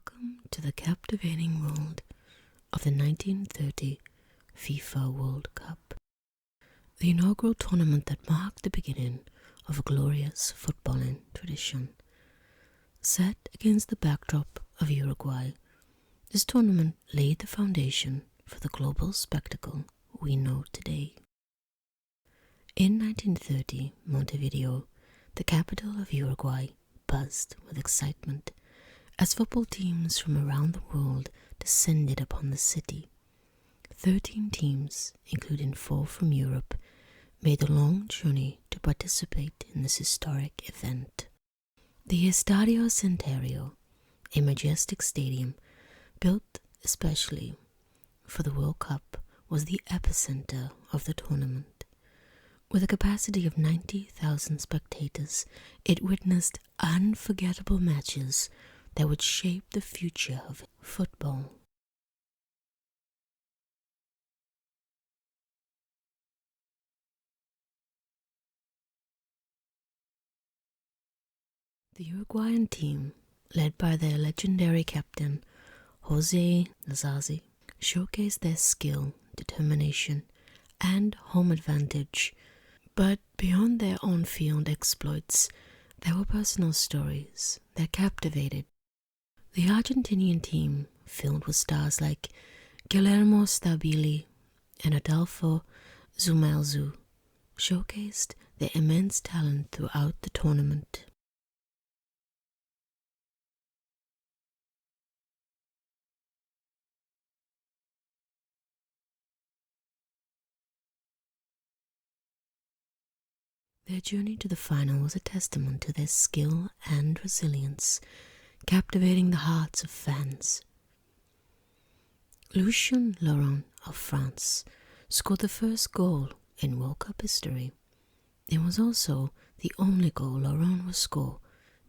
Welcome to the captivating world of the 1930 FIFA World Cup, the inaugural tournament that marked the beginning of a glorious footballing tradition. Set against the backdrop of Uruguay, this tournament laid the foundation for the global spectacle we know today. In 1930, Montevideo, the capital of Uruguay, buzzed with excitement as football teams from around the world descended upon the city. 13 teams, including 4 from Europe, made the long journey to participate in this historic event. The Estadio Centenario, a majestic stadium built especially for the World Cup, was the epicenter of the tournament. With a capacity of 90,000 spectators, it witnessed unforgettable matches that would shape the future of football. The Uruguayan team, led by their legendary captain, Jose Nazazi, showcased their skill, determination, and home advantage. But beyond their on-field exploits, there were personal stories that captivated. The Argentinian team, filled with stars like Guillermo Stabile and Adolfo Zumelzu, showcased their immense talent throughout the tournament. Their journey to the final was a testament to their skill and resilience, captivating the hearts of fans. Lucien Laurent of France scored the first goal in World Cup history. It was also the only goal Laurent would score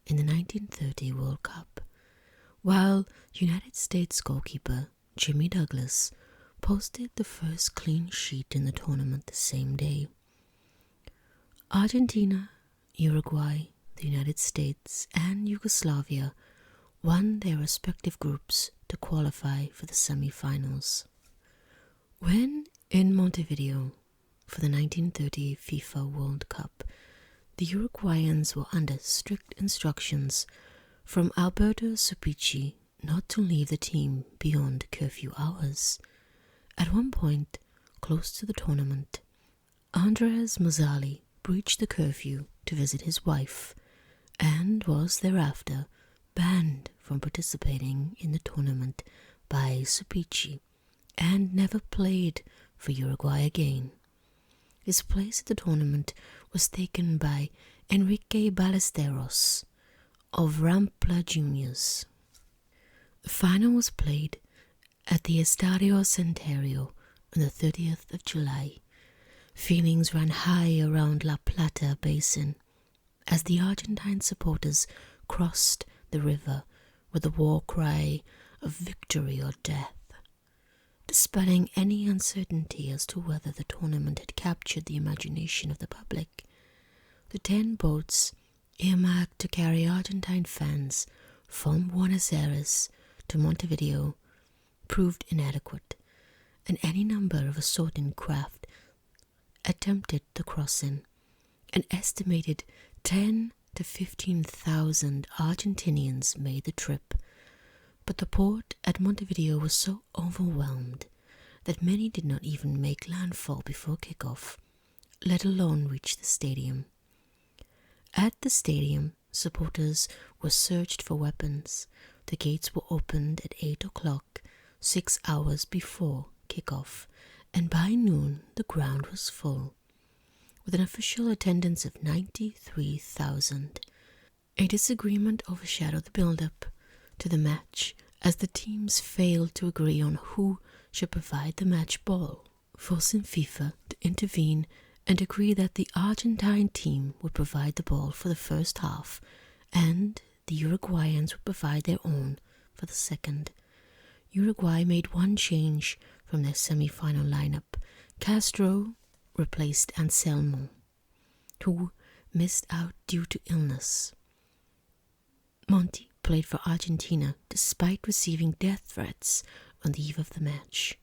in the 1930 World Cup, while United States goalkeeper Jimmy Douglas posted the first clean sheet in the tournament the same day. Argentina, Uruguay, the United States, and Yugoslavia won their respective groups to qualify for the semi-finals. When in Montevideo for the 1930 FIFA World Cup, the Uruguayans were under strict instructions from Alberto Supici not to leave the team beyond curfew hours. At one point, close to the tournament, Andres Mazzali breached the curfew to visit his wife and was thereafter banned from participating in the tournament by Supici and never played for Uruguay again. His place at the tournament was taken by Enrique Ballesteros of Ramble Juniors. The final was played at the Estadio Centenario on the 30th of July. Feelings ran high around La Plata Basin as the Argentine supporters crossed the river with the war cry of victory or death. Dispelling any uncertainty as to whether the tournament had captured the imagination of the public, the 10 boats earmarked to carry Argentine fans from Buenos Aires to Montevideo proved inadequate, and any number of assorting craft attempted the crossing. An estimated 10 to 15,000 Argentinians made the trip, but the port at Montevideo was so overwhelmed that many did not even make landfall before kickoff, let alone reach the stadium. At the stadium, supporters were searched for weapons. The gates were opened at 8 o'clock, 6 hours before kickoff, and by noon the ground was full, with an official attendance of 93,000. A disagreement overshadowed the build-up to the match as the teams failed to agree on who should provide the match ball, forcing FIFA to intervene and agree that the Argentine team would provide the ball for the first half and the Uruguayans would provide their own for the second. Uruguay made one change from their semi-final lineup. Castro replaced Anselmo, who missed out due to illness. Monti played for Argentina despite receiving death threats on the eve of the match.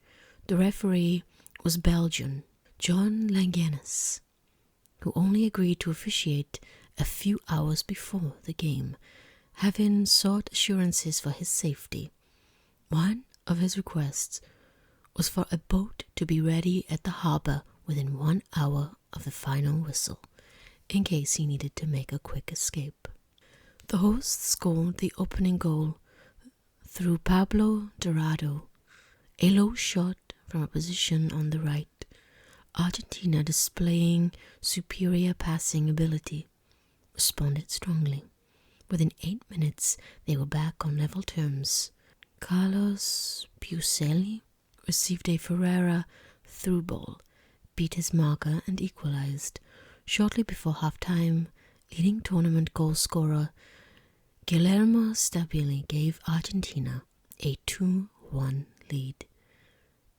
The referee was Belgian John Langenis, who only agreed to officiate a few hours before the game, having sought assurances for his safety. One of his requests was for a boat to be ready at the harbor within 1 hour of the final whistle, in case he needed to make a quick escape. The hosts scored the opening goal through Pablo Dorado, a low shot from a position on the right. Argentina, displaying superior passing ability, responded strongly. Within 8 minutes, they were back on level terms. Carlos Pucelli received a Ferreira through ball, beat his marker and equalized. Shortly before halftime, leading tournament goal scorer Guillermo Stabile gave Argentina a 2-1 lead.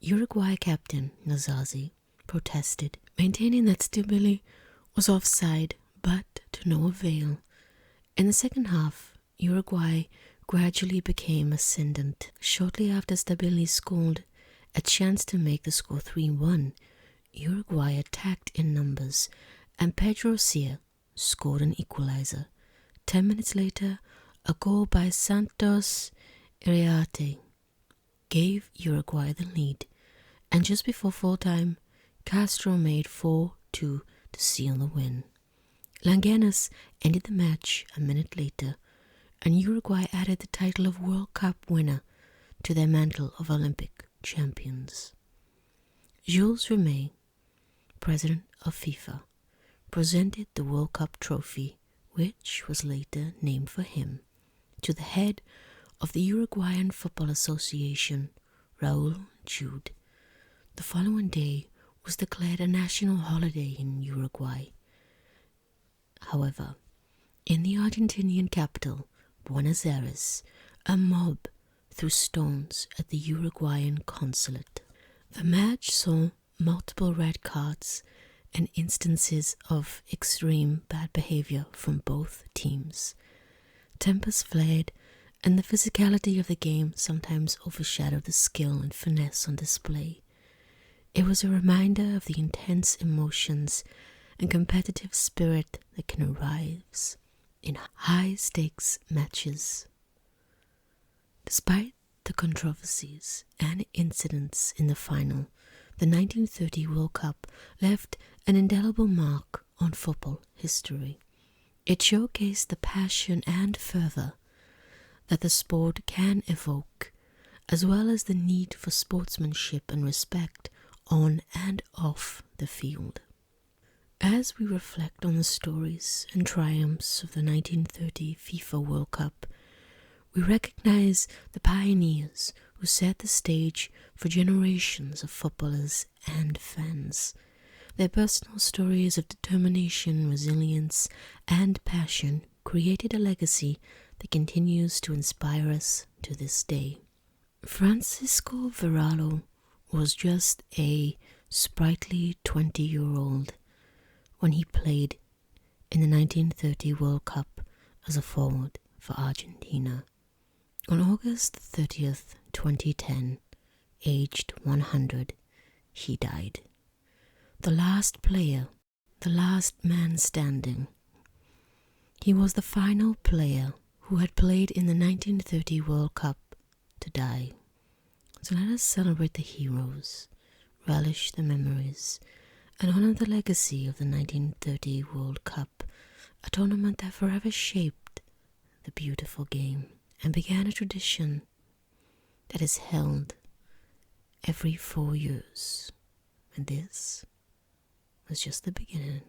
Uruguay captain Nazazi protested, maintaining that Stabile was offside, but to no avail. In the second half, Uruguay gradually became ascendant. Shortly after Stabile scored a chance to make the score 3-1, Uruguay attacked in numbers, and Pedro Cia scored an equalizer. 10 minutes later, a goal by Santos Iriarte gave Uruguay the lead, and just before full-time, Castro made 4-2 to seal the win. Langenis ended the match a minute later, and Uruguay added the title of World Cup winner to their mantle of Olympic champions. Jules Rimet, president of FIFA, presented the World Cup trophy, which was later named for him, to the head of the Uruguayan Football Association, Raul Jude. The following day was declared a national holiday in Uruguay. However, in the Argentinian capital, Buenos Aires, a mob threw stones at the Uruguayan consulate. The match saw multiple red cards and instances of extreme bad behavior from both teams. Tempers flared, and the physicality of the game sometimes overshadowed the skill and finesse on display. It was a reminder of the intense emotions and competitive spirit that can arise in high-stakes matches. Despite the controversies and incidents in the final, the 1930 World Cup left an indelible mark on football history. It showcased the passion and fervor that the sport can evoke, as well as the need for sportsmanship and respect on and off the field. As we reflect on the stories and triumphs of the 1930 FIFA World Cup, we recognize the pioneers who set the stage for generations of footballers and fans. Their personal stories of determination, resilience, and passion created a legacy that continues to inspire us to this day. Francisco Verallo was just a sprightly 20-year-old when he played in the 1930 World Cup as a forward for Argentina. On August 30th, 2010, aged 100, he died. The last player, the last man standing. He was the final player who had played in the 1930 World Cup to die. So let us celebrate the heroes, relish the memories, and honor the legacy of the 1930 World Cup, a tournament that forever shaped the beautiful game and began a tradition that is held every 4 years. And this was just the beginning.